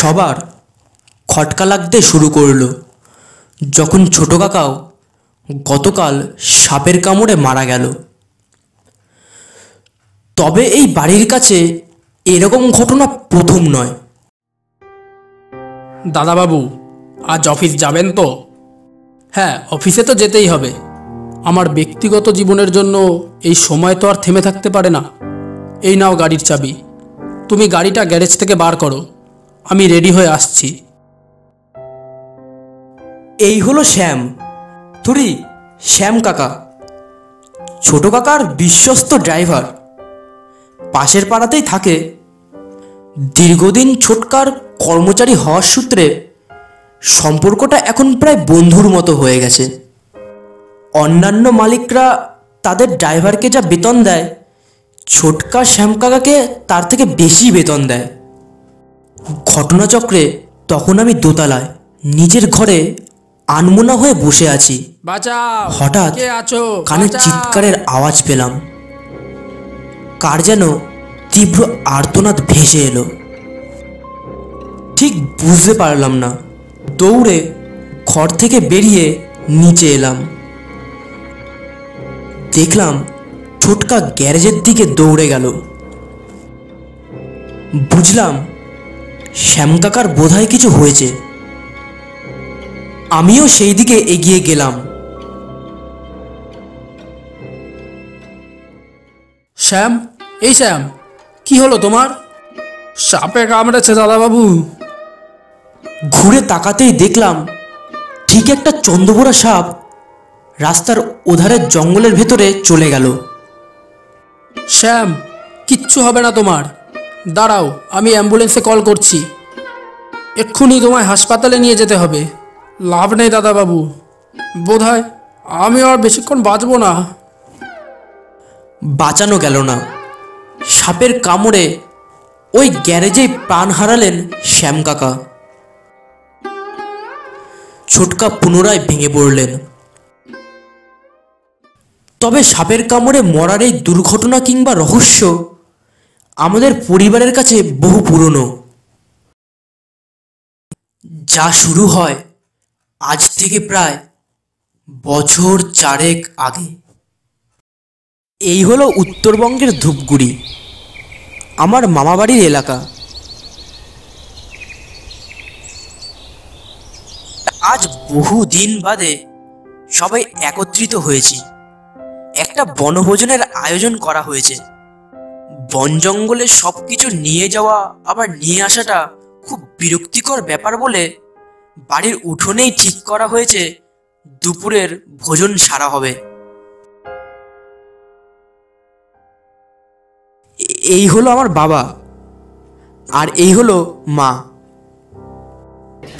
সবার খটকা লাগতে শুরু করলো যখন ছোট কাকাও গতকাল সাপের কামড়ে মারা গেল। তবে এই বাড়ির কাছে এরকম ঘটনা প্রথম নয়। দাদাবাবু, আজ অফিস যাবেন তো? হ্যাঁ, অফিসে তো যেতেই হবে। আমার ব্যক্তিগত জীবনের জন্য এই সময় তো আর থেমে থাকতে পারে না। এই নাও গাড়ির চাবি, তুমি গাড়িটা গ্যারেজ থেকে বার করো, আমি রেডি হয়ে আসছি। এই হলো শ্যাম, থুরি শ্যাম কাকা, ছোট কাকার বিশ্বস্ত ড্রাইভার। পাশের পাড়াতেই থাকে। দীর্ঘদিন ছোটকার কর্মচারী হওয়ার সূত্রে সম্পর্কটা এখন প্রায় বন্ধুর মতো হয়ে গেছে। অন্যান্য মালিকরা তাদের ড্রাইভারকে যা বেতন দেয়, ছোটকা শ্যাম কাকাকে তার থেকে বেশি বেতন দেয়। ঘটনাচক্রে তখন আমি দোতলায় নিজের ঘরে আনমনা হয়ে বসে আছি। হঠাৎ কানে চিৎকারের আওয়াজ পেলাম। কার যেন তীব্র আর্তনাদ ভেসে এলো, ঠিক বুঝতে পারলাম না। দৌড়ে ঘর থেকে বেরিয়ে নিচে এলাম। দেখলাম ছোটকা গ্যারেজের দিকে দৌড়ে গেল। বুঝলাম শ্যাম কাকার বোধহয় কিছু হয়েছে। আমিও সেই দিকে এগিয়ে গেলাম। শ্যাম, এই শ্যাম, কি হলো তোমার? সাপে কামড়েছে দাদাবাবু। ঘুরে তাকাতেই দেখলাম ঠিক একটা চন্দ্রবোরা সাপ রাস্তার ওধারের জঙ্গলের ভেতরে চলে গেল। শ্যাম, কিচ্ছু হবে না তোমার, দাঁড়াও, আমি অ্যাম্বুলেন্সে কল করছি। এক্ষুনি তোমায় হাসপাতালে নিয়ে যেতে হবে। লাভ নেই দাদাবাবু, বোধহয় আমি আর বেশিক্ষণ বাঁচব না। বাঁচানো গেল না। সাপের কামড়ে ওই গ্যারেজেই প্রাণ হারালেন শ্যাম কাকা। ছোটকা পুনরায় ভেঙে পড়লেন। তবে সাপের কামড়ে মরার এই দুর্ঘটনা কিংবা রহস্য আমাদের পরিবারের কাছে বহু পুরনো। যা শুরু হয় আজ থেকে প্রায় বছর 4 আগে। এই হলো উত্তরবঙ্গের ধূপগুড়ি, আমার মামাবাড়ির এলাকা। আজ বহু দিন বাদে সবাই একত্রিত হয়েছি। একটা বনভোজনের আয়োজন করা হয়েছে। বন জঙ্গলে সবকিছু নিয়ে যাওয়া আবার নিয়ে আসাটা খুব বিরক্তিকর ব্যাপার বলে বাড়ির উঠোনেই ঠিক করা হয়েছে দুপুরের ভোজন সারা হবে। এই হলো আমার বাবা, আর এই হলো মা।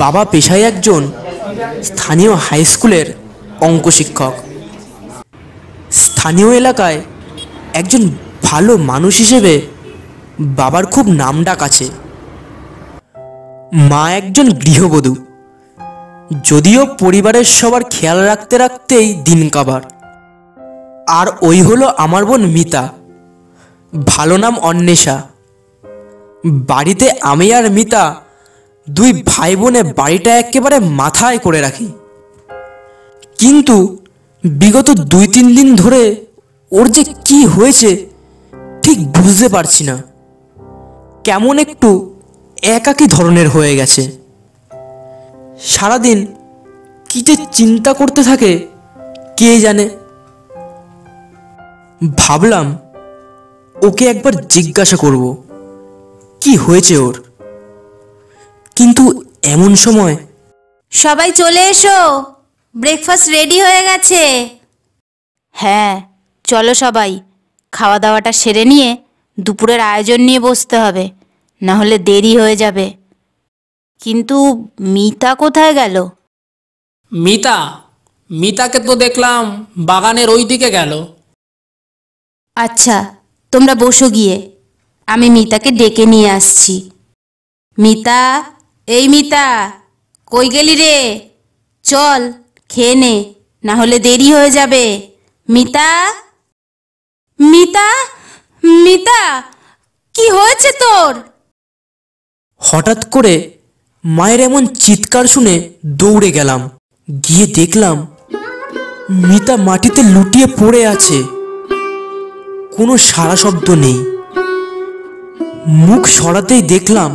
বাবা পেশায় একজন স্থানীয় হাই স্কুলের অঙ্ক শিক্ষক। স্থানীয় এলাকায় একজন ভালো মানুষ হিসেবে বাবার খুব নামডাক আছে। মা একজন গৃহবধূ, যদিও পরিবারের সবার খেয়াল রাখতে রাখতেই দিন কাবার। আর ওই হলো আমার বোন মিতা, ভালো নাম অন্বেষা। বাড়িতে আমি আর মিতা দুই ভাই বোনে বাড়িটা একেবারে মাথায় করে রাখি। কিন্তু বিগত 2-3 দিন ধরে ওর যে কি হয়েছে ঠিক বুঝতে পারছি না। কেমন একটু একাকী ধরনের হয়ে গেছে। সারাদিন কি যে চিন্তা করতে থাকে কে জানে। ভাবলাম ওকে একবার জিজ্ঞাসা করব কি হয়েছে ওর। কিন্তু এমন সময়, সবাই চলে এসো, ব্রেকফাস্ট রেডি হয়ে গেছে। হ্যাঁ, চলো সবাই, খাওয়া দাওয়াটা সেরে নিয়ে দুপুরের আয়োজন নিয়ে বসতে হবে, না হলে দেরি হয়ে যাবে। কিন্তু মিতা কোথায় গেল? মিতাকে তো দেখলাম বাগানের ওই দিকে গেল। আচ্ছা, তোমরা বসো গিয়ে, আমি মিতাকে ডেকে নিয়ে আসছি। মিতা, এই মিতা, কই গেলি রে? চল খেয়ে নে, না হলে দেরি হয়ে যাবে। মিতা, মিতা, মিতা, কি হয়েছে তোর? হঠাৎ করে মায়ের এমন চিৎকার শুনে দৌড়ে গেলাম। গিয়ে দেখলাম মিতা মাটিতে লুটিয়ে পড়ে আছে, কোনো সাড়া শব্দ নেই। মুখ সরাতেই দেখলাম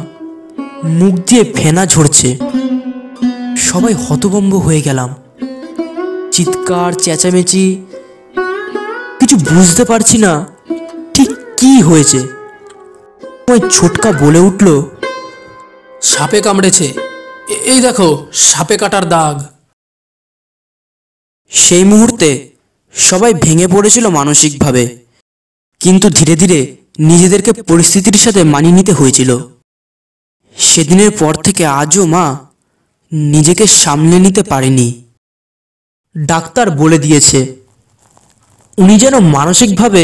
মুখ দিয়ে ফেনা ঝরছে। সবাই হতভম্ব হয়ে গেলাম। চিৎকার চেঁচামেচি, কিছু বুঝতে পারছি না ঠিক কি হয়েছে। ওই ছোটকা বলে উঠল, সাপে কামড়েছে, এই দেখো সাপে কাটার দাগ। সেই মুহূর্তে সবাই ভেঙে পড়েছিল মানসিকভাবে, কিন্তু ধীরে ধীরে নিজেদেরকে পরিস্থিতির সাথে মানিয়ে নিতে হয়েছিল। সেদিনের পর থেকে আজও মা নিজেকে সামলে নিতে পারেনি। ডাক্তার বলে দিয়েছে উনি যেন মানসিকভাবে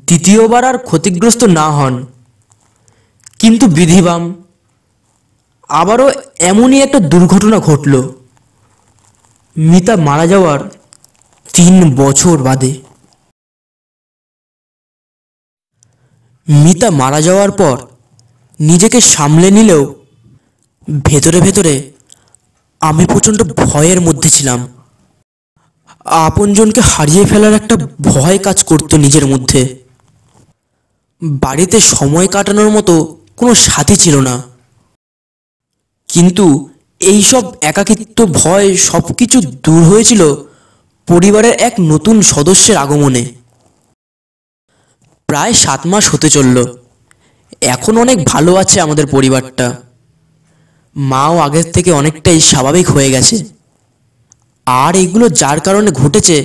দ্বিতীয়বার আর ক্ষতিগ্রস্ত না হন। কিন্তু বিধিবাম আবারও এমনই একটা দুর্ঘটনা ঘটল, মিতা মারা যাওয়ার 3 বছর বাদে। মিতা মারা যাওয়ার পর নিজেকে সামলে নিলেও ভেতরে ভেতরে আমি প্রচণ্ড ভয়ের মধ্যে ছিলাম। আপনজনকে হারিয়ে ফেলার একটা ভয় কাজ করত নিজের মধ্যে। বাড়িতে সময় কাটানোর মতো কোনো সাথী ছিল না। কিন্তু এই সব একাকিত্ব, ভয় সবকিছু দূর হয়েছিল পরিবারের এক নতুন সদস্যের আগমনে। প্রায় 7 মাস হতে চলল। এখন অনেক ভালো আছে আমাদের পরিবারটা। মাও আগের থেকে অনেকটাই স্বাভাবিক হয়ে গেছে। আর এগুলো যার কারণে ঘটেছে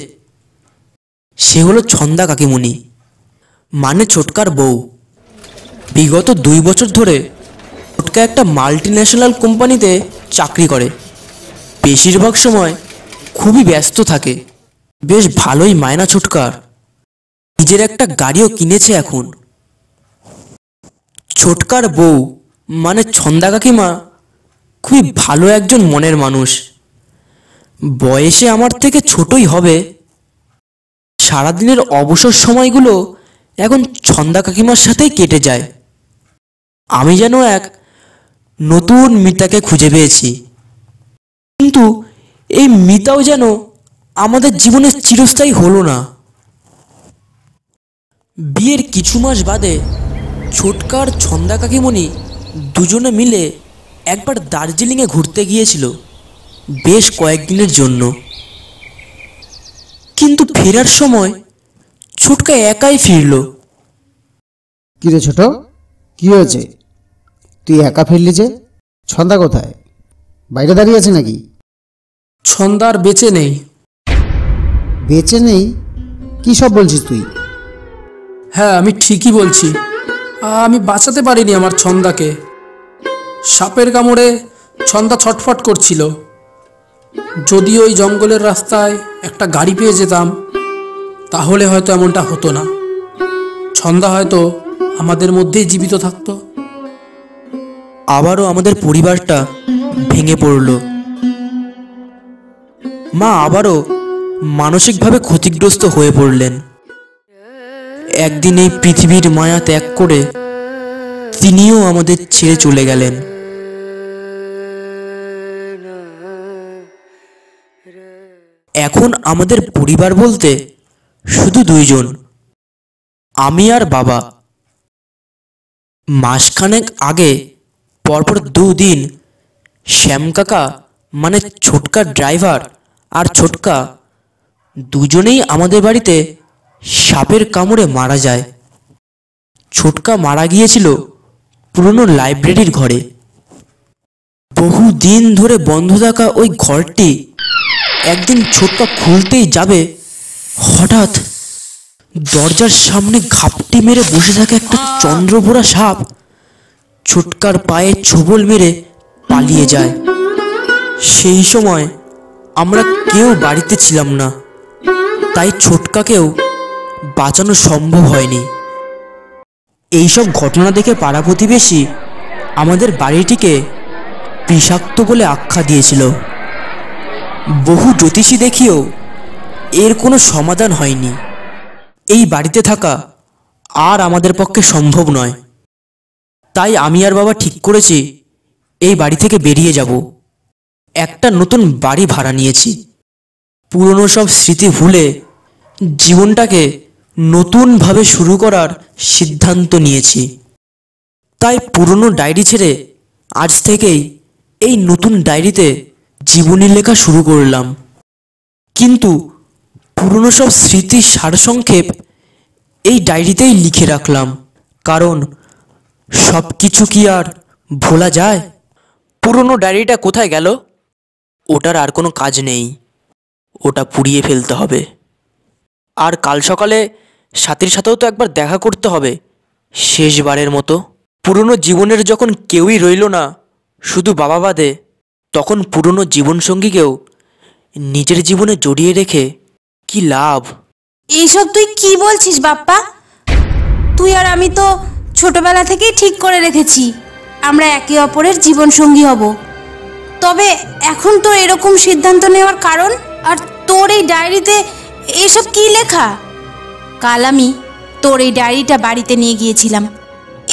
সে হলো ছন্দা কাকিমণি, মানে ছোটকার বউ। বিগত 2 বছর ধরে ছোটকা একটা মাল্টিন্যাশনাল কোম্পানিতে চাকরি করে। বেশিরভাগ সময় খুবই ব্যস্ত থাকে। বেশ ভালোই মায়না ছোটকার। নিজের একটা গাড়িও কিনেছে এখন। ছোটকার বউ মানে ছন্দা কাকিমা খুবই ভালো একজন মনের মানুষ। বয়সে আমার থেকে ছোটই হবে। সারাদিনের অবসর সময়গুলো এখন ছন্দা কাকিমার সাথেই কেটে যায়। আমি যেন এক নতুন মিতাকে খুঁজে পেয়েছি। কিন্তু এই মিতাও যেন আমাদের জীবনে চিরস্থায়ী হলো না। বিয়ের কিছু মাস বাদে ছোটকার ছন্দা কাকিমণি দুজনে মিলে একবার দার্জিলিংয়ে ঘুরতে গিয়েছিল বেশ কয়েকদিনের জন্য। কিন্তু ফেরার সময় ছোটকা একাই ফিরল। কিরে ছোট, কি হয়েছে? তুই একা ফিরলি যে? ছন্দা কোথায়? বাইরে দাঁড়িয়ে আছে নাকি? ছন্দার বেঁচে নেই। বেঁচে নেই? কি সব বলছিস তুই? হ্যাঁ, আমি ঠিকই বলছি। আমি বাঁচাতে পারিনি আমার ছন্দাকে। সাপের কামড়ে ছন্দা ছটফট করছিল। যদি ওই জঙ্গলের রাস্তায় একটা গাড়ি পেয়ে যেতাম তাহলে হয়তো এমনটা হতো না। ছন্দা হয়তো আমাদের মধ্যেই জীবিত থাকতো। আবারও আমাদের পরিবারটা ভেঙে পড়ল। মা আবারও মানসিকভাবে ক্ষতিগ্রস্ত হয়ে পড়লেন। একদিন এই পৃথিবীর মায়া ত্যাগ করে তিনিও আমাদের ছেড়ে চলে গেলেন। এখন আমাদের পরিবার বলতে শুধু 2 জন, আমি আর বাবা। মাসখানেক আগে পরপর 2 দিন শ্যাম কাকা মানে ছোটকা ড্রাইভার আর ছোটকা দুজনেই আমাদের বাড়িতে সাপের কামড়ে মারা যায়। ছোটকা মারা গিয়েছিল পুরনো লাইব্রেরির ঘরে। বহু দিন ধরে বন্ধ থাকা ওই ঘরটি একদিন ছোটকা খুলতেই যাবে, হঠাৎ দরজার সামনে ঘাপটি মেরে বসে থাকে একটা চন্দ্রবোরা সাপ ছোটকার পায়ে ছোবল মেরে পালিয়ে যায়। সেই সময় আমরা কেউ বাড়িতে ছিলাম না, তাই ছোটকাকেও বাঁচানো সম্ভব হয়নি। এইসব ঘটনা দেখে পাড়া প্রতিবেশী আমাদের বাড়িটিকে বিষাক্ত বলে আখ্যা দিয়েছিল। বহু জ্যোতিষী দেখিয়েও এর কোনো সমাধান হয়নি। এই বাড়িতে থাকা আর আমাদের পক্ষে সম্ভব নয়। তাই আমি আর বাবা ঠিক করেছি এই বাড়ি থেকে বেরিয়ে যাব। একটা নতুন বাড়ি ভাড়া নিয়েছি। পুরনো সব স্মৃতি ভুলে জীবনটাকে নতুনভাবে শুরু করার সিদ্ধান্ত নিয়েছি। তাই পুরনো ডায়েরি ছেড়ে আজ থেকেই এই নতুন ডায়েরিতে জীবনী লেখা শুরু করলাম। কিন্তু পুরনো সব স্মৃতির সারসংক্ষেপ এই ডায়েরিতেই লিখে রাখলাম, কারণ সব কিছু কি আর ভোলা যায়? পুরনো ডায়েরিটা কোথায় গেল? ওটার আর কোনো কাজ নেই, ওটা পুড়িয়ে ফেলতে হবে। আর কাল সকালে সাথীর সাথেও তো একবার দেখা করতে হবে, শেষবারের মতো। পুরনো জীবনের যখন কেউই রইল না, শুধু বাবা বাদে, তখন পুরনো জীবনসঙ্গীকেও নিজের জীবনে জড়িয়ে রেখে কি লাভ? এইসব তুই কি বলছিস বাপ্পা? তুই আর আমি তো ছোটবেলা থেকেই ঠিক করে রেখেছি আমরা একে অপরের জীবনসঙ্গী হব। তবে এখন তোর এরকম সিদ্ধান্ত নেওয়ার কারণ? আর তোর এই ডায়েরিতে এসব কি লেখা? কাল আমি তোর এই ডায়েরিটা বাড়িতে নিয়ে গিয়েছিলাম।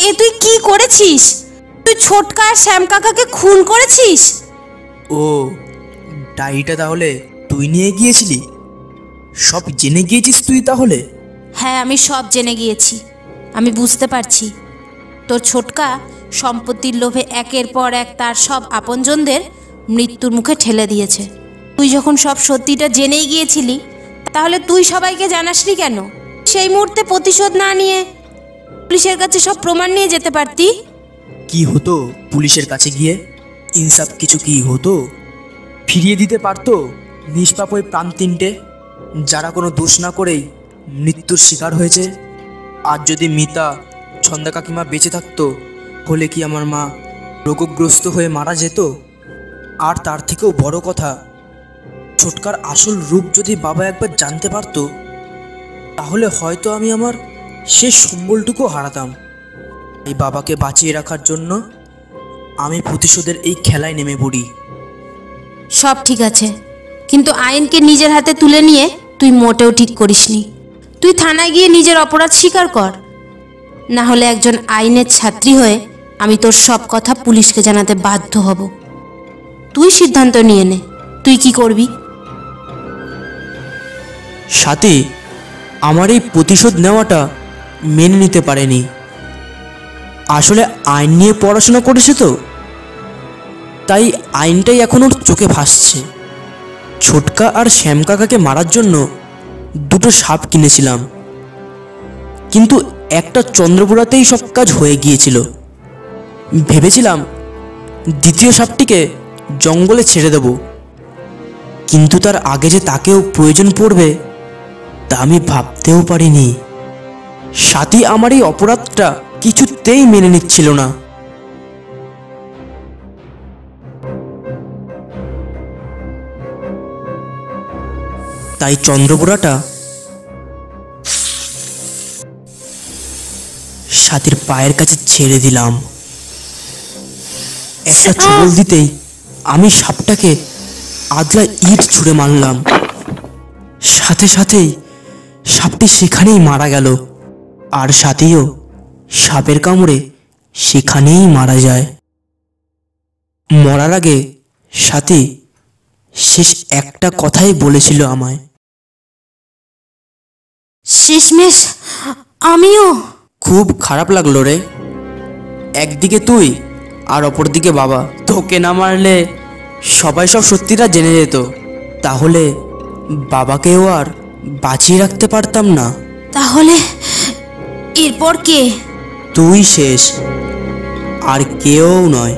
এ তুই কি করেছিস? তুই ছোটকা আর শ্যাম কাকাকে খুন করেছিস? ও, ডায়েরিটা তাহলে তুই নিয়ে গিয়েছিলি? সব জেনে গিয়েছিস তুই তাহলে? হ্যাঁ, আমি সব জেনে গিয়েছি। আমি বুঝতে পারছি তোর ছোটকা সম্পত্তির লোভে একের পর এক তার সব আপনজনদের মৃত্যুর মুখে ঠেলে দিয়েছে। তুই যখন সব সত্যিটা জেনেই গিয়েছিলি, তাহলে তুই সবাইকে জানাসনি কেন? সেই মুহূর্তে প্রতিশোধ না নিয়ে পুলিশের কাছে সব প্রমাণ নিয়ে যেতে পারতি। কি হতো পুলিশের কাছে গিয়ে? ইনসাফ কিছু কি হতো? ফিরিয়ে দিতে পারতো নিষ্পাপ ওই প্রাণ তিনটে, যারা কোনো দোষ না করেই মৃত্যুর শিকার হয়েছে? আর যদি মিতা, ছন্দা কাকিমা বেঁচে থাকতো, হলে কি আমার মা রোগগ্রস্ত হয়ে মারা যেত? আর তার থেকেও বড় কথা, ছোটকার আসল রূপ যদি বাবা একবার জানতে পারতো, তাহলে হয়তো আমি আমার শেষ সম্বলটুকু হারাতাম। এই বাবাকে বাঁচিয়ে রাখার জন্য আমি প্রতিশোধের এই খেলায় নেমে পড়ি। সব ঠিক আছে, কিন্তু আইনকে নিজের হাতে তুলে নিয়ে তুই মোটেও ঠিক করিসনি। তুই থানায় গিয়ে নিজের অপরাধ স্বীকার কর, না হলে একজন আইনের ছাত্রী হয়ে আমি তোর সব কথা পুলিশকে জানাতে বাধ্য হব। তুই সিদ্ধান্ত নিয়ে নে, তুই কি করবি? সাথী আমার এই প্রতিশোধ নেওয়াটা মেনে নিতে পারেনি। আসলে আইন নিয়ে পড়াশোনা করেছে তো, তাই আইনটাই এখন ওর চোখে ভাসছে। ছোটকা আর শ্যাম কাকাকে মারার জন্য দুটো সাপ কিনেছিলাম, কিন্তু একটা চন্দ্রপুরাতেই সব কাজ হয়ে গিয়েছিল। ভেবেছিলাম দ্বিতীয় সাপটিকে জঙ্গলে ছেড়ে দেব, কিন্তু তার আগে যে তাকেও প্রয়োজন পড়বে তা আমি ভাবতেও পারিনি। সাথী আমার এই অপরাধটা কিছুতেই মেনে নিচ্ছিল না। তাই চন্দ্রপুরাটা সাথীর পায়ের কাছে ছেড়ে দিলাম। একটা ছোবল দিতেই আমি সাপটাকে আদলা ইট ছুঁড়ে মারলাম। সাথে সাথেই সাপটি সেখানেই মারা গেল, আর সাথীও সাপের কামড়ে সেখানেই মারা যায়। মরার আগে সাথী শেষ একটা কথাই বলেছিল আমায়। শেষমেশ আমিও। খুব খারাপ লাগলো রে। একদিকে তুই আর অপরদিকে বাবা। তোকে না মারলে সবাই সব সত্যিটা জেনে যেত, তাহলে বাবাকেও আর বাঁচিয়ে রাখতে পারতাম না। তাহলে এরপর কে? তুই শেষ, আর কেউ নয়।